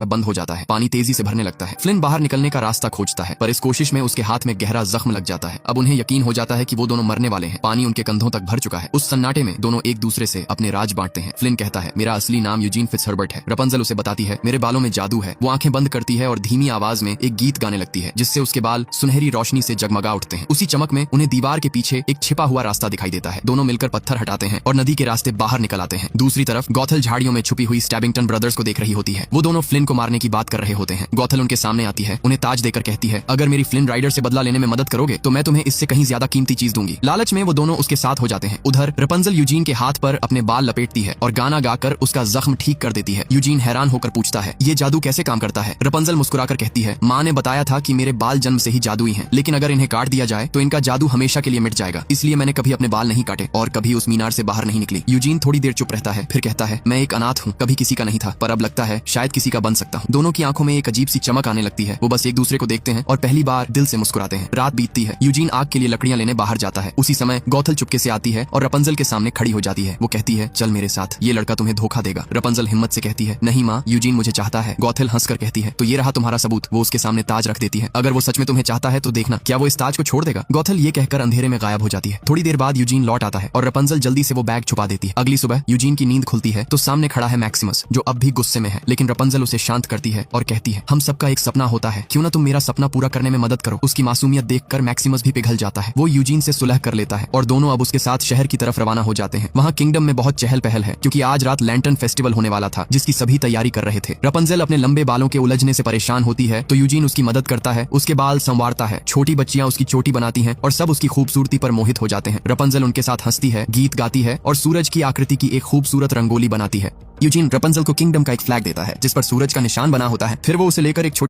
बंद हो जाता है। पानी तेजी से भरने लगता है। फ्लिन बाहर निकलने का रास्ता खोजता है, पर इस कोशिश में उसके हाथ में गहरा जख्म लग जाता है। अब उन्हें यकीन हो जाता है कि वो दोनों मरने वाले हैं। पानी उनके कंधों तक भर चुका है। उस सन्नाटे में दोनों एक दूसरे से अपने राज बांटते हैं। फ्लिन कहता है, मेरा असली नाम यूजीन फिट्जहर्बर्ट है। रपंजल उसे बताती है, मेरे बालों में जादू है। वो आंखें बंद करती है और धीमी आवाज में एक गीत गाने लगती है, जिससे उसके बाल सुनहरी रोशनी से जगमगा उठते हैं। उसी चमक में उन्हें दीवार के पीछे एक छिपा हुआ रास्ता दिखाई देता है। दोनों मिलकर पत्थर हटाते हैं और नदी के रास्ते बाहर निकल आते हैं। दूसरी तरफ गॉथल झाड़ियों में छुपी हुई स्टैबिंगटन ब्रदर्स को देख रही होती है। वो दोनों फ्लिन को मारने की बात कर रहे होते हैं। गॉथल उनके सामने आती है, उन्हें ताज देकर कहती है, अगर मेरी फ्लिन राइडर से बदला लेने में मदद करोगे तो मैं तुम्हें इससे कहीं ज्यादा कीमती चीज दूंगी। लालच में वो दोनों उसके साथ हो जाते हैं। उधर रपंजल यूजीन के हाथ पर अपने बाल लपेटती है और गाना गाकर उसका जख्म ठीक कर देती है। यूजीन हैरान होकर पूछता है, ये जादू कैसे काम करता है? रपंजल मुस्कुराकर कहती है, माँ ने बताया था कि मेरे बाल जन्म से ही जादुई हैं, लेकिन अगर इन्हें काट दिया जाए तो इनका जादू हमेशा के लिए मिट जाएगा। इसलिए मैंने कभी अपने बाल नहीं काटे और कभी उस मीनार से बाहर नहीं निकली। यूजीन थोड़ी देर चुप रहता है, फिर कहता है, मैं एक अनाथ हूँ, कभी किसी का नहीं था, पर अब लगता है शायद किसी का बन सकता हूँ। दोनों की आंखों में एक अजीब सी चमक आने लगती है। वो बस एक दूसरे को देखते हैं और पहली बार दिल से मुस्कुराते हैं। रात बीतती है। यूजीन आग के लिए लकड़ियां लेने बाहर जाता है। उसी समय गॉथल चुपके से आती है और रपंजल के सामने खड़ी हो जाती है। वो कहती है, चल मेरे साथ, ये लड़का तुम्हें धोखा देगा। रपंजल हिम्मत से कहती है, नहीं माँ, यूजीन मुझे चाहता है। गॉथल हंसकर कहती है, तो ये रहा तुम्हारा सबूत। वो उसके सामने ताज रख देती है। अगर वो सच में तुम्हें चाहता है तो देखना, क्या वो इस ताज को छोड़ देगा? गॉथल ये कहकर अंधेरे में गायब हो जाती है। थोड़ी देर बाद यूजीन लौट आता है और रपंजल जल्दी से वो बैग छुपा देती है। अगली सुबह यूजीन की नींद खुलती है तो सामने खड़ा है मैक्सिमस, जो अब भी गुस्से में है। लेकिन रपंजल उसे शांत करती है और कहती है, हम सबका एक सपना होता है, क्यों ना तुम मेरा सपना पूरा करने में मदद करो। उसकी मासूमियत देखकर मैक्सिमस भी पिघल जाता है। वो यूजीन से सुलह कर लेता है और दोनों अब उसके साथ शहर की तरफ रवाना हो जाते हैं। वहाँ किंगडम में बहुत चहल पहल है, क्योंकि आज रात लैंटर्न फेस्टिवल होने वाला था, जिसकी सभी तैयारी कर रहे थे। रपंजल अपने लंबे बालों के उलझने से परेशान होती है तो यूजीन उसकी मदद करता है, उसके बाल संवारता है। छोटी बच्चियां उसकी चोटी बनाती हैं और सब उसकी खूबसूरती पर मोहित हो जाते हैं। रपंजल उनके साथ हंसती है, गीत गाती है और सूरज की आकृति की एक खूबसूरत रंगोली बनाती है। यूजीन रपंजल को किंगडम का एक फ्लैग देता है जिस पर सूरज का निशान बना होता है। फिर वो उसे लेकर एक